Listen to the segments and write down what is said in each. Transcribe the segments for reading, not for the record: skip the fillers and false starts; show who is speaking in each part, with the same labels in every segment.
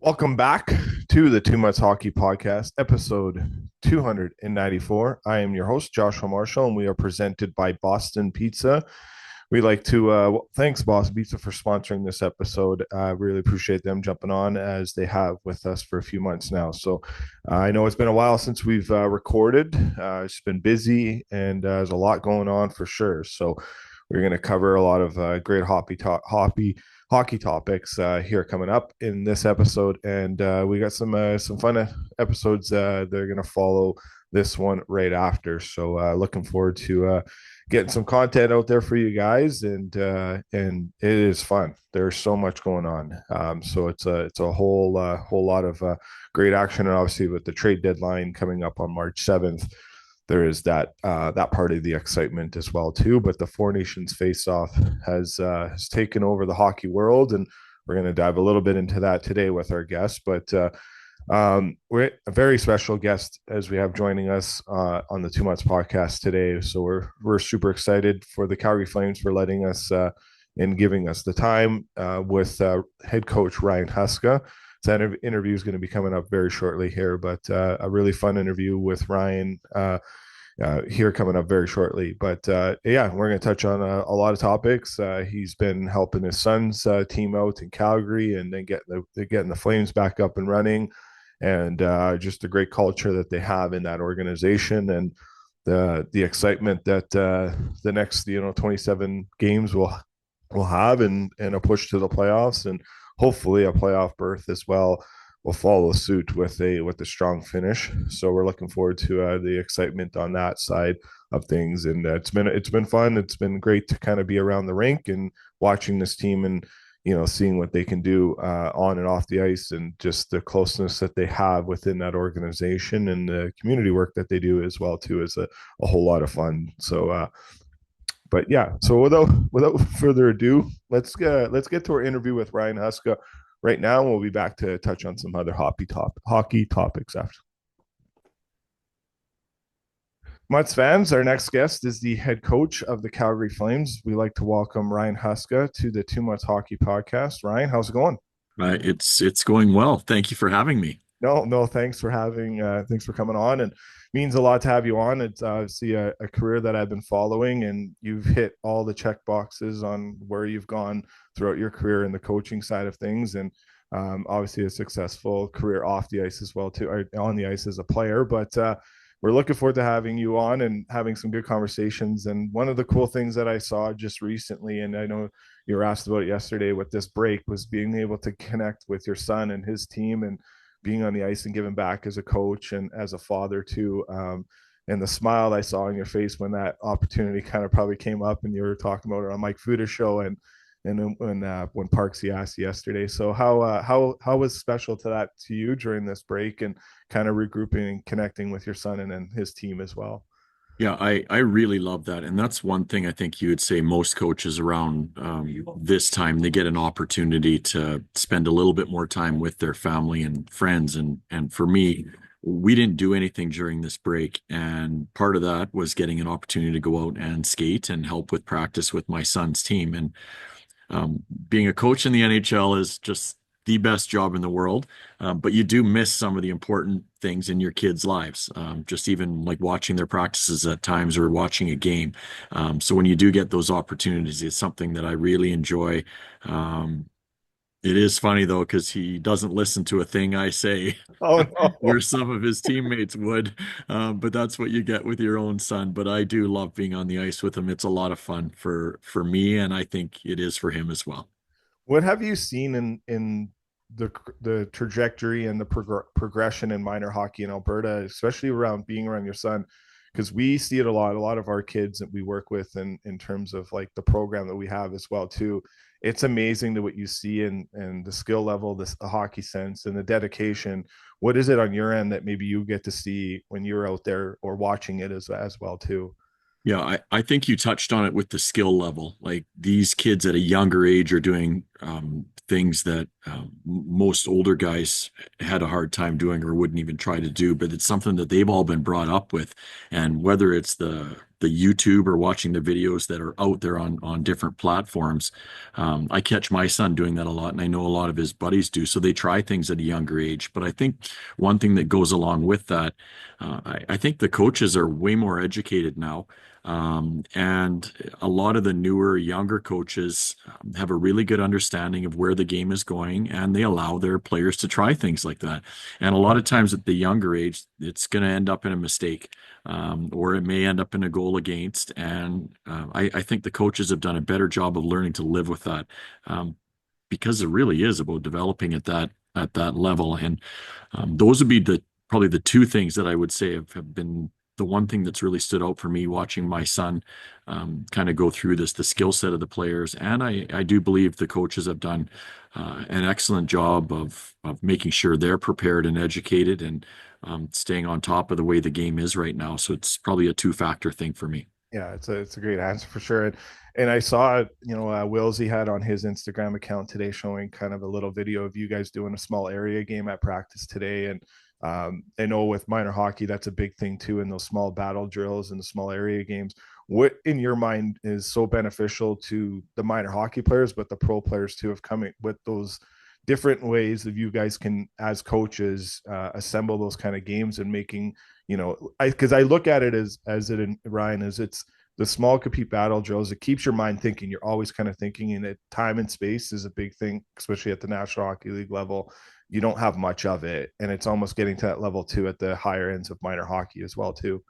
Speaker 1: Welcome back to the Too Much Hockey Podcast, episode 294. I am your host, Joshua Marshall, and we are presented by Boston Pizza. We'd like to thanks Boston Pizza for sponsoring this episode. I really appreciate them jumping on as they have with us for a few months now. So I know it's been a while since we've recorded. It's been busy and there's a lot going on for sure. So we're going to cover a lot of great hockey topics here coming up in this episode, and we got some fun episodes that are going to follow this one right after. So looking forward to getting some content out there for you guys, and it is fun. There's so much going on, so it's a whole lot of great action, and obviously with the trade deadline coming up on March 7th, there is that part of the excitement as well too. But the Four Nations face-off has taken over the hockey world, and we're going to dive a little bit into that today with our guest. But we're a very special guest as we have joining us on the Two Months podcast today. So we're super excited for the Calgary Flames for letting us and giving us the time with head coach Ryan Huska. So that interview is going to be coming up very shortly here, but a really fun interview with Ryan here coming up very shortly. But yeah, we're going to touch on a lot of topics. He's been helping his son's team out in Calgary, and then getting the Flames back up and running, and just the great culture that they have in that organization, and the excitement that the next 27 games will have, and a push to the playoffs, and hopefully a playoff berth as well will follow suit with a strong finish. So we're looking forward to the excitement on that side of things, and it's been fun. It's been great to kind of be around the rink and watching this team, and seeing what they can do on and off the ice, and just the closeness that they have within that organization, and the community work that they do as well too is a whole lot of fun. So but yeah, so without further ado, let's get to our interview with Ryan Huska right now. We'll be back to touch on some other hockey topics after. Mutts fans, our next guest is the head coach of the Calgary Flames. We like to welcome Ryan Huska to the Too Much Hockey podcast. Ryan, how's it going?
Speaker 2: It's going well. Thank you for having me.
Speaker 1: No, thanks for coming on, and means a lot to have you on. It's obviously a career that I've been following, and you've hit all the check boxes on where you've gone throughout your career in the coaching side of things, and obviously a successful career off the ice as well too, or on the ice as a player. But we're looking forward to having you on and having some good conversations. And one of the cool things that I saw just recently, and I know you were asked about it yesterday with this break, was being able to connect with your son and his team, and being on the ice and giving back as a coach and as a father too. And the smile I saw on your face when that opportunity kind of probably came up, and you were talking about it on Mike Fuda's show, and when Parksy asked yesterday. So how was special to that to you during this break, and kind of regrouping and connecting with your son and then his team as well?
Speaker 2: Yeah, I really love that. And that's one thing I think you would say most coaches around this time, they get an opportunity to spend a little bit more time with their family and friends. And for me, we didn't do anything during this break. And part of that was getting an opportunity to go out and skate and help with practice with my son's team. And being a coach in the NHL is just the best job in the world, but you do miss some of the important things in your kids' lives. Just even like watching their practices at times or watching a game. So when you do get those opportunities, it's something that I really enjoy. It is funny though, because he doesn't listen to a thing I say,
Speaker 1: Oh
Speaker 2: where
Speaker 1: no.
Speaker 2: some of his teammates would. But that's what you get with your own son. But I do love being on the ice with him. It's a lot of fun for me, and I think it is for him as well.
Speaker 1: What have you seen in the trajectory and the progression in minor hockey in Alberta, especially around being around your son? Because we see it a lot. A lot of our kids that we work with, in terms of like the program that we have as well too. It's amazing to what you see in the skill level, the hockey sense, and the dedication. What is it on your end that maybe you get to see when you're out there or watching it as well too?
Speaker 2: Yeah, I think you touched on it with the skill level. Like these kids at a younger age are doing things that most older guys had a hard time doing or wouldn't even try to do, but it's something that they've all been brought up with. And whether it's the YouTube or watching the videos that are out there on different platforms. I catch my son doing that a lot, and I know a lot of his buddies do. So they try things at a younger age. But I think one thing that goes along with that, I think the coaches are way more educated now. And a lot of the newer, younger coaches have a really good understanding of where the game is going, and they allow their players to try things like that. And a lot of times at the younger age, it's going to end up in a mistake, or it may end up in a goal against. And I think the coaches have done a better job of learning to live with that, because it really is about developing at that level. And those would be the probably the two things that I would say have been the one thing that's really stood out for me watching my son kind of go through this, the skill set of the players. And I do believe the coaches have done an excellent job of making sure they're prepared and educated and staying on top of the way the game is right now. So it's probably a two-factor thing for me.
Speaker 1: Yeah, it's a great answer for sure. And I saw, Willsy had on his Instagram account today showing kind of a little video of you guys doing a small area game at practice today. And I know with minor hockey, that's a big thing too, in those small battle drills and the small area games. What in your mind is so beneficial to the minor hockey players, but the pro players too, of coming with those different ways that you guys can, as coaches, assemble those kind of games and making, because I look at it as it in Ryan, is it's the small compete battle drills. It keeps your mind thinking. You're always kind of thinking, and time and space is a big thing, especially at the National Hockey League level. You don't have much of it, and it's almost getting to that level too at the higher ends of minor hockey as well too.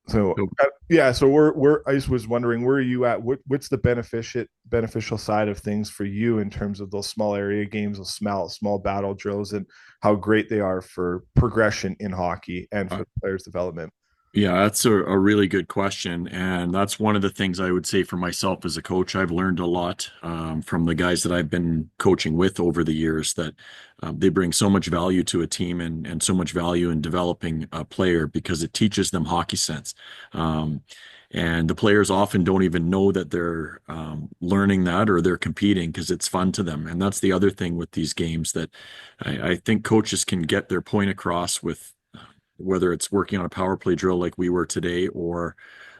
Speaker 1: So
Speaker 2: So
Speaker 1: yeah, so we're I just was wondering, where are you at? What's the beneficial side of things for you in terms of those small area games, those small battle drills, and how great they are for progression in hockey and
Speaker 2: uh,
Speaker 1: for players' development?
Speaker 2: Yeah, that's a really good question. And that's one of the things I would say for myself as a coach. I've learned a lot from the guys that I've been coaching with over the years, that they bring so much value to a team and so much value in developing a player because it teaches them hockey sense. Um, and the players often don't even know that they're learning that or they're competing because it's fun to them. And that's the other thing with these games, that I think coaches can get their point across with whether it's working on a power play drill like we were today, or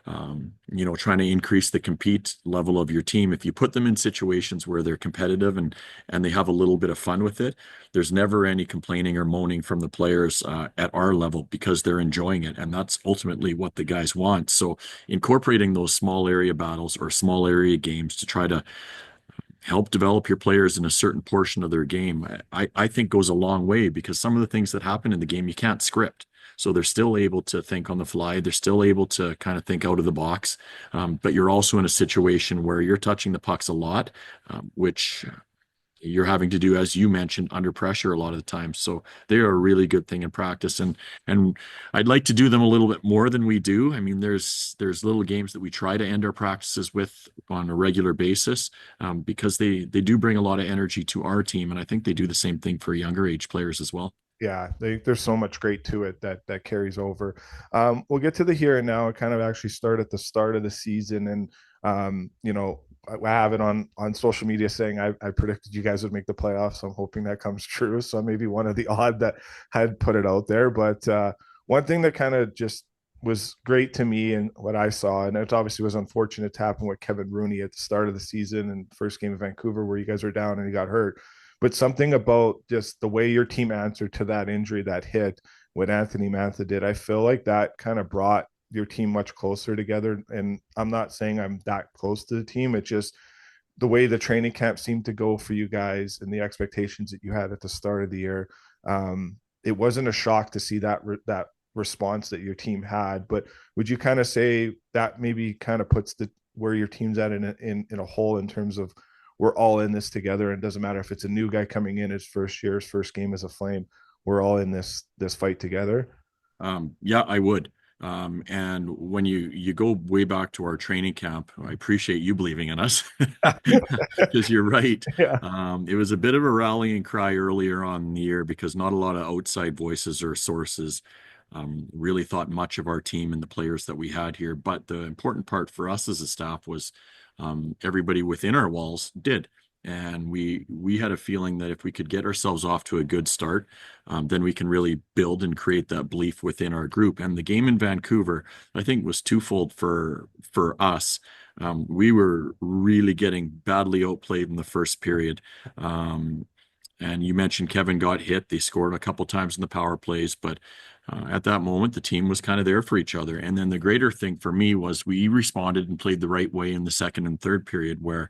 Speaker 2: trying to increase the compete level of your team. If you put them in situations where they're competitive and they have a little bit of fun with it, there's never any complaining or moaning from the players at our level, because they're enjoying it, and that's ultimately what the guys want. So incorporating those small area battles or small area games to try to help develop your players in a certain portion of their game, I think goes a long way, because some of the things that happen in the game you can't script. So they're still able to think on the fly. They're still able to kind of think out of the box. But you're also in a situation where you're touching the pucks a lot, which you're having to do, as you mentioned, under pressure a lot of the time. So they are a really good thing in practice. And I'd like to do them a little bit more than we do. I mean, there's little games that we try to end our practices with on a regular basis, because they do bring a lot of energy to our team. And I think they do the same thing for younger age players as well.
Speaker 1: Yeah, there's so much great to it that carries over. We'll get to the here and now. I kind of actually start at the start of the season, and I have it on social media saying I predicted you guys would make the playoffs. So I'm hoping that comes true. So maybe one of the odd that had put it out there. But one thing that kind of just was great to me and what I saw, and it obviously was unfortunate to happen with Kevin Rooney at the start of the season and first game of Vancouver, where you guys were down and he got hurt. But something about just the way your team answered to that injury, that hit, what Anthony Mantha did, I feel like that kind of brought your team much closer together. And I'm not saying I'm that close to the team. It's just the way the training camp seemed to go for you guys and the expectations that you had at the start of the year. It wasn't a shock to see that response that your team had. But would you kind of say that maybe kind of puts the where your team's at in a whole, in terms of we're all in this together, and it doesn't matter if it's a new guy coming in his first year, his first game as a Flame, we're all in this fight together?
Speaker 2: Yeah, I would. And when you go way back to our training camp, I appreciate you believing in us, because you're right.
Speaker 1: Yeah.
Speaker 2: It was a bit of a rallying cry earlier on in the year, because not a lot of outside voices or sources really thought much of our team and the players that we had here. But the important part for us as a staff was everybody within our walls did. And we had a feeling that if we could get ourselves off to a good start, then we can really build and create that belief within our group. And the game in Vancouver, I think, was twofold for us. We were really getting badly outplayed in the first period. Um, and you mentioned Kevin got hit. They scored a couple times in the power plays, but at that moment, the team was kind of there for each other. And then the greater thing for me was we responded and played the right way in the second and third period, where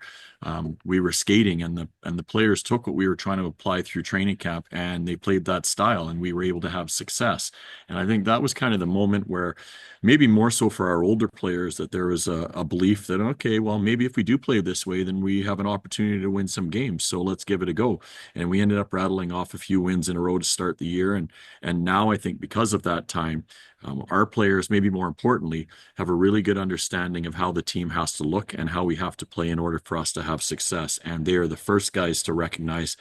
Speaker 2: we were skating, and the players took what we were trying to apply through training camp, and they played that style, and we were able to have success. And I think that was kind of the moment where, maybe more so for our older players, that there was a belief that, okay, well, maybe if we do play this way, then we have an opportunity to win some games. So let's give it a go. And we ended up rattling off a few wins in a row to start the year. And now I think because of that time, our players, maybe more importantly, have a really good understanding of how the team has to look and how we have to play in order for us to have success. And they are the first guys to recognize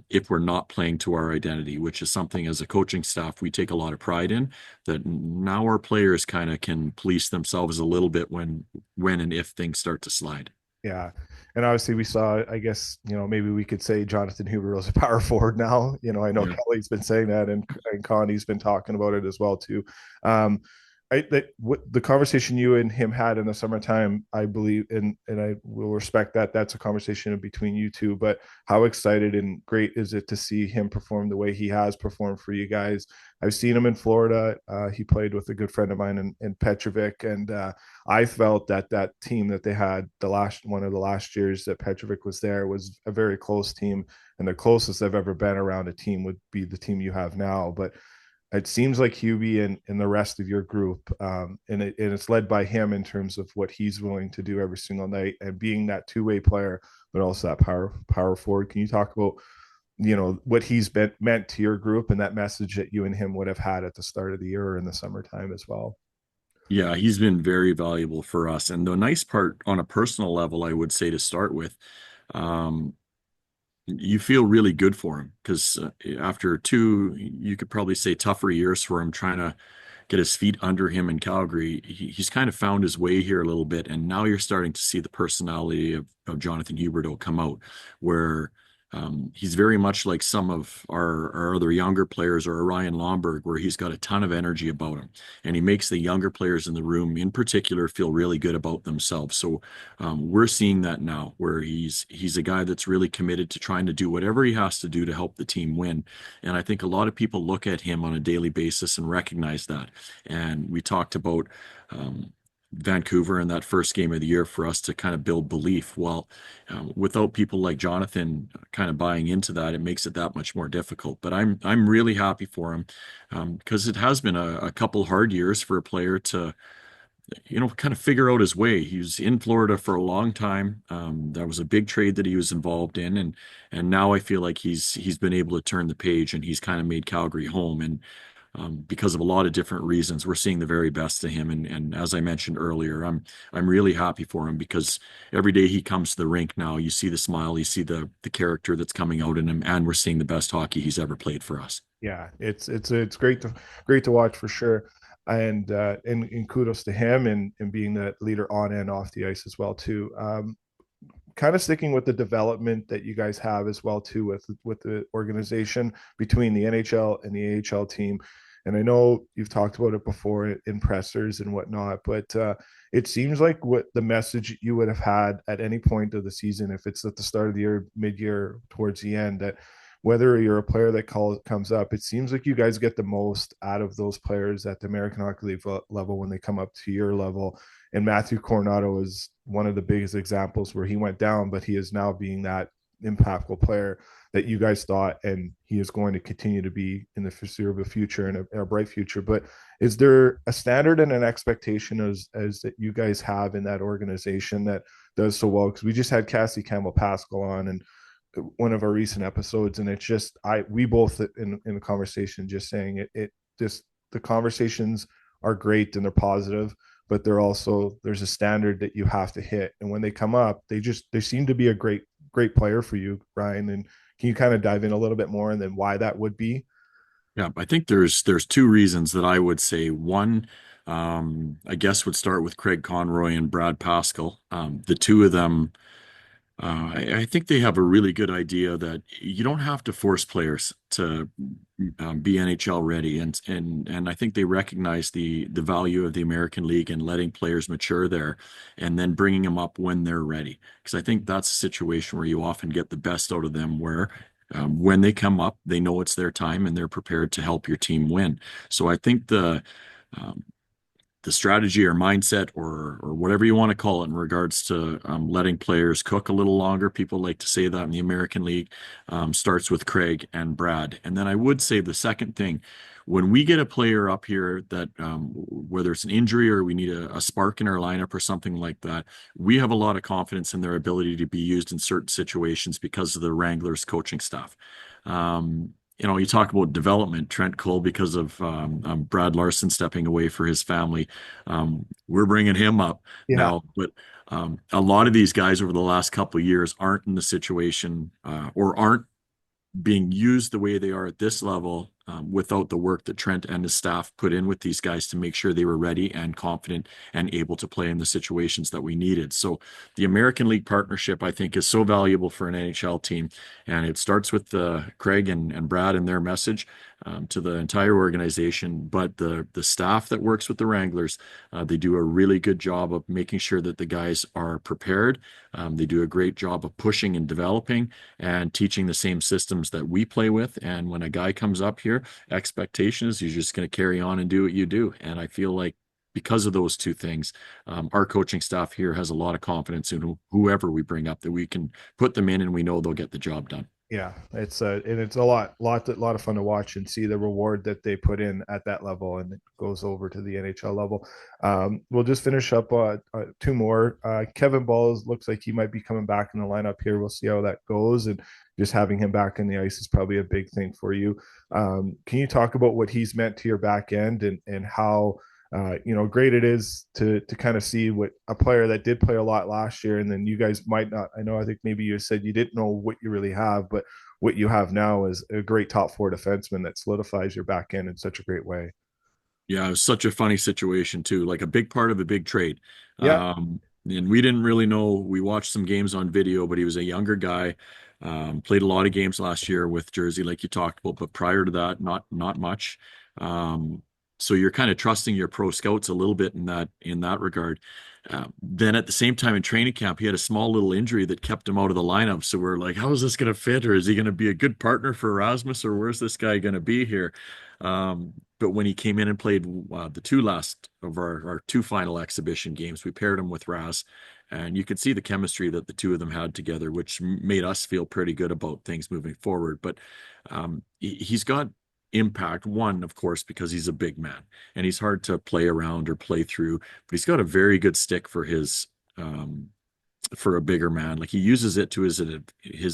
Speaker 2: if we're not playing to our identity, which is something as a coaching staff we take a lot of pride in. That now our players kind of can police themselves a little bit when and if things start to slide.
Speaker 1: Yeah. And obviously we saw, I guess, maybe we could say Jonathan Huber is a power forward now. I know
Speaker 2: Yeah.
Speaker 1: Kelly's been saying that, and Connie's been talking about it as well too. Um, what the conversation you and him had in the summertime, I believe, and I will respect that. That's a conversation between you two. But how excited and great is it to see him perform the way he has performed for you guys? I've seen him in Florida. He played with a good friend of mine in Petrovic, and I felt that that team that they had the last one of the last years that Petrovic was there was a very close team, and the closest I've ever been around a team would be the team you have now. But it seems like Hubie and the rest of your group, and it's led by him in terms of what he's willing to do every single night and being that two-way player, but also that power forward. Can you talk about what he's been meant to your group and that message that you and him would have had at the start of the year or in the summertime as well?
Speaker 2: Yeah, he's been very valuable for us. And the nice part on a personal level, I would say to start with, um, you feel really good for him because after two, you could probably say tougher years for him trying to get his feet under him in Calgary. He's kind of found his way here a little bit, and now you're starting to see the personality of Jonathan Huberdeau come out, where he's very much like some of our other younger players, or Ryan Lomberg, where he's got a ton of energy about him, and he makes the younger players in the room, in particular, feel really good about themselves. So we're seeing that now, where he's a guy that's really committed to trying to do whatever he has to do to help the team win. And I think a lot of people look at him on a daily basis and recognize that. And we talked about Vancouver in that first game of the year for us to kind of build belief. Well, without people like Jonathan kind of buying into that, it makes it that much more difficult. But I'm really happy for him because it has been a couple hard years for a player to kind of figure out his way. He was in Florida for a long time. That was a big trade that he was involved in, and now I feel like he's been able to turn the page, and he's kind of made Calgary home. And because of a lot of different reasons, we're seeing the very best of him. And as I mentioned earlier, I'm really happy for him because every day he comes to the rink now, you see the smile, you see the character that's coming out in him, and we're seeing the best hockey he's ever played for us.
Speaker 1: Yeah, it's great to watch for sure, and kudos to him and being that leader on and off the ice as well too. Kind of sticking with the development that you guys have as well too with the organization between the NHL and the AHL team. And I know you've talked about it before in pressers and whatnot, but it seems like what the message you would have had at any point of the season, if it's at the start of the year, mid-year, towards the end, that whether you're a player that comes up, it seems like you guys get the most out of those players at the American Hockey League level when they come up to your level. And Matthew Coronado is one of the biggest examples where he went down, but he is now being that impactful player that you guys thought, and he is going to continue to be in the foreseeable future and a bright future. But is there a standard and an expectation as that you guys have in that organization that does so well? Because we just had Cassie Campbell Pascal on, and one of our recent episodes, and it's just we both in the conversation just saying it just the conversations are great and they're positive, but they're also there's a standard that you have to hit, and when they come up, they seem to be a great player for you, Ryan. And can you kind of dive in a little bit more and then why that would be?
Speaker 2: Yeah, I think there's two reasons that I would say. One, I guess would start with Craig Conroy and Brad Pascal. The two of them I think they have a really good idea that you don't have to force players to be NHL ready, and I think they recognize the value of the American League and letting players mature there, and then bringing them up when they're ready. Because I think that's a situation where you often get the best out of them, where when they come up, they know it's their time and they're prepared to help your team win. So I think um, the strategy or mindset or whatever you want to call it in regards to letting players cook a little longer. People like to say that in the American League starts with Craig and Brad. And then I would say the second thing, when we get a player up here that whether it's an injury or we need a spark in our lineup or something like that, we have a lot of confidence in their ability to be used in certain situations because of the Wranglers coaching staff. You talk about development, Trent Cole, because of Brad Larson stepping away for his family. We're bringing him up
Speaker 1: Yeah.
Speaker 2: now, but a lot of these guys over the last couple of years aren't in the situation or aren't being used the way they are at this level without the work that Trent and his staff put in with these guys to make sure they were ready and confident and able to play in the situations that we needed. So the American League partnership, I think, is so valuable for an NHL team. And it starts with Craig and Brad and their message to the entire organization. But the staff that works with the Wranglers, they do a really good job of making sure that the guys are prepared. They do a great job of pushing and developing and teaching the same systems that we play with. And when a guy comes up here, expectation is you're just going to carry on and do what you do. And I feel like because of those two things, our coaching staff here has a lot of confidence in whoever we bring up that we can put them in and we know they'll get the job done.
Speaker 1: Yeah, it's a lot of fun to watch and see the reward that they put in at that level, and it goes over to the NHL level. We'll just finish up two more. Kevin Balls looks like he might be coming back in the lineup here. We'll see how that goes, and just having him back in the ice is probably a big thing for you. Can you talk about what he's meant to your back end and how great it is to kind of see what a player that did play a lot last year, and then you guys might not. I think maybe you said you didn't know what you really have, but what you have now is a great top four defenseman that solidifies your back end in such a great way.
Speaker 2: Yeah, it was such a funny situation too, like a big part of a big trade.
Speaker 1: Yeah,
Speaker 2: And we didn't really know. We watched some games on video, but he was a younger guy. Played a lot of games last year with Jersey, like you talked about, but prior to that, not much. Um, so you're kind of trusting your pro scouts a little bit in that regard. Then at the same time in training camp, he had a small little injury that kept him out of the lineup. So we're like, how is this going to fit? Or is he going to be a good partner for Erasmus? Or where's this guy going to be here? But when he came in and played the two last of our two final exhibition games, we paired him with Raz, and you could see the chemistry that the two of them had together, which made us feel pretty good about things moving forward. But he's got impact, one, of course, because he's a big man and he's hard to play around or play through, but he's got a very good stick um, for a bigger man. Like he uses it to his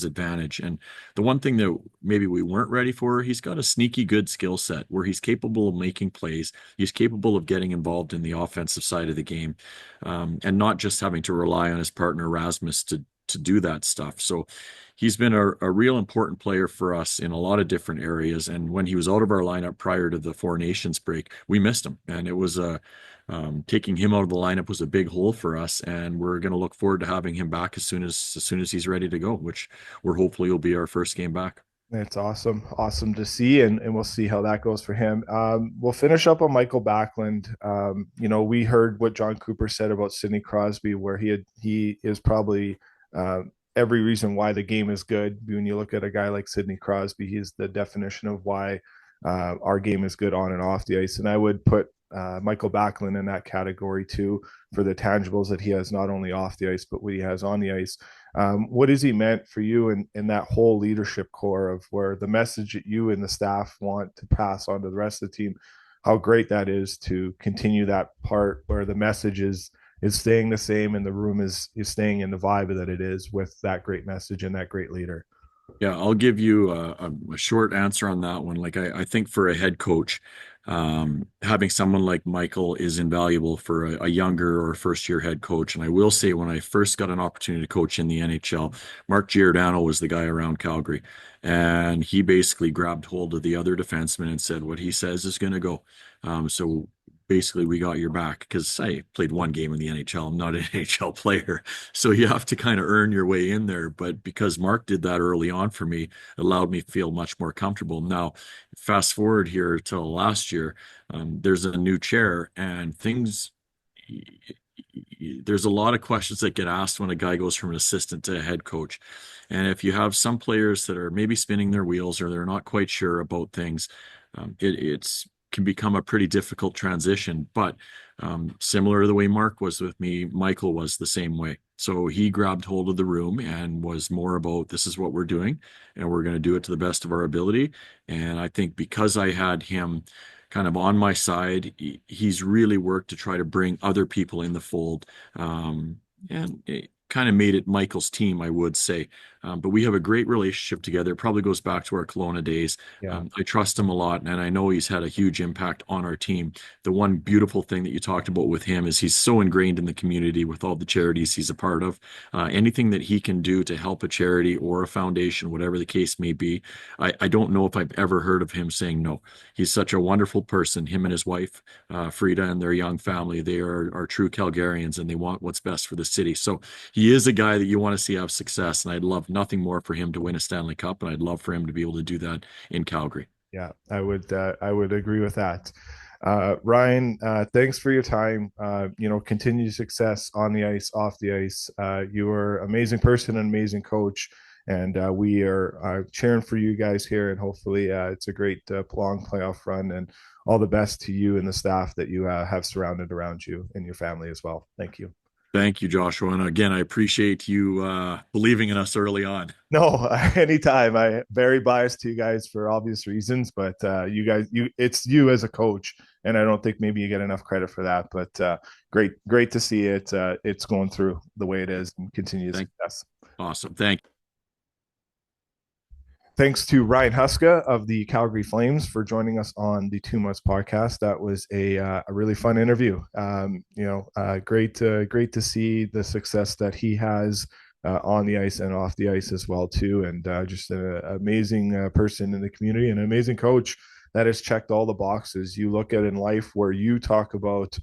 Speaker 2: advantage. And the one thing that maybe we weren't ready for, he's got a sneaky good skill set where he's capable of making plays. He's capable of getting involved in the offensive side of the game, and not just having to rely on his partner Rasmus to do that stuff. So he's been a real important player for us in a lot of different areas. And when he was out of our lineup prior to the Four Nations break, we missed him, and it was a taking him out of the lineup was a big hole for us, and we're going to look forward to having him back as soon as he's ready to go, which we're hopefully will be our first game back.
Speaker 1: it's awesome to see, and we'll see how that goes for him. We'll finish up on Michael Backlund. We heard what John Cooper said about Sidney Crosby, where he is probably uh, every reason why the game is good. When you look at a guy like Sidney Crosby, he's the definition of why our game is good on and off the ice. And I would put Michael Backlund in that category too, for the tangibles that he has not only off the ice but what he has on the ice. What has he meant for you in that whole leadership core of where the message that you and the staff want to pass on to the rest of the team? How great that is to continue that part where the message is staying the same and the room is staying in the vibe that it is with that great message and that great leader.
Speaker 2: Yeah, I'll give you a short answer on that one. Like I think for a head coach, having someone like Michael is invaluable for a younger or first year head coach. And I will say, when I first got an opportunity to coach in the NHL, Mark Giordano was the guy around Calgary, and he basically grabbed hold of the other defenseman and said, "What he says is going to go." So basically we got your back because I played one game in the NHL. I'm not an NHL player. So you have to kind of earn your way in there. But because Mark did that early on for me, it allowed me to feel much more comfortable. Now, fast forward here till last year, there's a new chair and things. There's a lot of questions that get asked when a guy goes from an assistant to a head coach. And if you have some players that are maybe spinning their wheels or they're not quite sure about things, it's can become a pretty difficult transition. But similar to the way Mark was with me, Michael was the same way. So he grabbed hold of the room and was more about this is what we're doing, and we're going to do it to the best of our ability. And I think because I had him kind of on my side, he's really worked to try to bring other people in the fold. And it kind of made it Michael's team, I would say. But we have a great relationship together. It probably goes back to our Kelowna days.
Speaker 1: Yeah.
Speaker 2: I trust him a lot, and I know he's had a huge impact on our team. The one beautiful thing that you talked about with him is he's so ingrained in the community with all the charities he's a part of. Anything that he can do to help a charity or a foundation, whatever the case may be, I don't know if I've ever heard of him saying no. He's such a wonderful person. Him and his wife, Frida, and their young family, they are true Calgarians and they want what's best for the city. So he is a guy that you want to see have success, and I'd love nothing more for him to win a Stanley Cup, and I'd love for him to be able to do that in Calgary.
Speaker 1: Yeah, I would agree with that. Ryan, thanks for your time. Continued success on the ice, off the ice. You are an amazing person, an amazing coach, and we are cheering for you guys here. And hopefully, it's a great long playoff run. And all the best to you and the staff that you have surrounded around you and your family as well. Thank you.
Speaker 2: Thank you, Joshua. And again, I appreciate you believing in us early on.
Speaker 1: No, anytime. I very biased to you guys for obvious reasons, but you guys, it's you as a coach, and I don't think maybe you get enough credit for that. But great to see it. It's going through the way it is and continued
Speaker 2: Thank,
Speaker 1: success.
Speaker 2: awesome. Thank you.
Speaker 1: Thanks to Ryan Huska of the Calgary Flames for joining us on the 2 Months podcast. That was a really fun interview. Great to see the success that he has on the ice and off the ice as well too, and just an amazing person in the community and an amazing coach that has checked all the boxes. You look at in life where you talk about,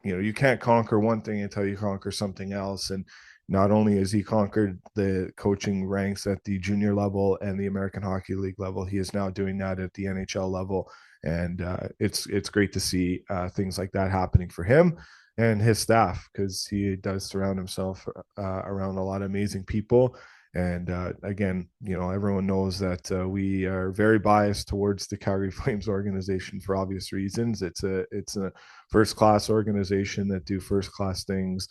Speaker 1: you can't conquer one thing until you conquer something else, and not only has he conquered the coaching ranks at the junior level and the American Hockey League level, he is now doing that at the NHL level, and it's great to see things like that happening for him and his staff, because he does surround himself around a lot of amazing people. And again, everyone knows that we are very biased towards the Calgary Flames organization for obvious reasons. It's a first class organization that do first class things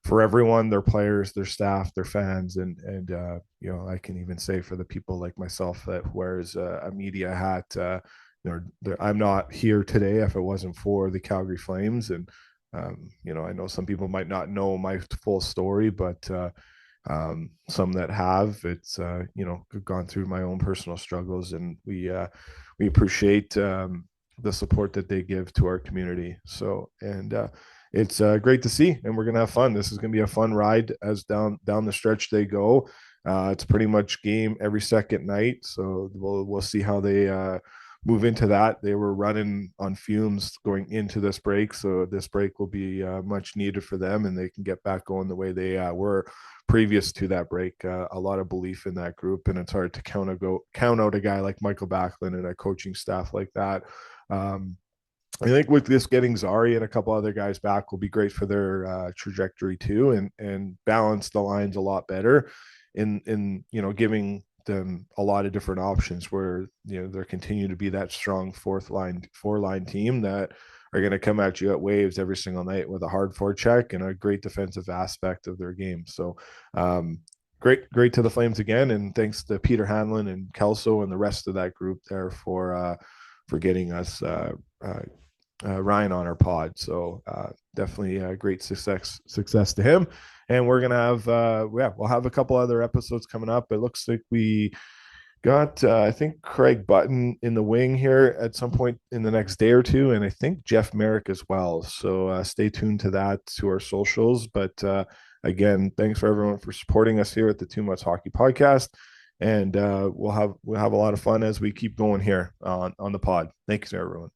Speaker 1: for everyone, their players, their staff, their fans, and I can even say for the people like myself that wears a media hat. I'm not here today if it wasn't for the Calgary Flames, and I know some people might not know my full story, but some that have, it's gone through my own personal struggles, and we appreciate the support that they give to our community. So, and it's great to see, and we're gonna have fun. This is gonna be a fun ride as down the stretch they go. It's pretty much game every second night, so we'll see how they move into that. They were running on fumes going into this break, so this break will be much needed for them, and they can get back going the way they were previous to that break. A lot of belief in that group, and it's hard to count out a guy like Michael Backlund and a coaching staff like that. I think with this getting Zari and a couple other guys back will be great for their trajectory too, and balance the lines a lot better in giving them a lot of different options where there continue to be that strong four line team that are going to come at you at waves every single night with a hard forecheck and a great defensive aspect of their game. So great to the Flames again, and thanks to Peter Hanlon and Kelso and the rest of that group there for getting us Ryan on our pod. So definitely great success to him. And we're gonna have we'll have a couple other episodes coming up. It looks like we got I think Craig Button in the wing here at some point in the next day or two, and I think Jeff Merrick as well. So stay tuned to that, to our socials. But again, thanks for everyone for supporting us here at the 2 Months Hockey Podcast. And we'll have a lot of fun as we keep going here on the pod. Thanks everyone.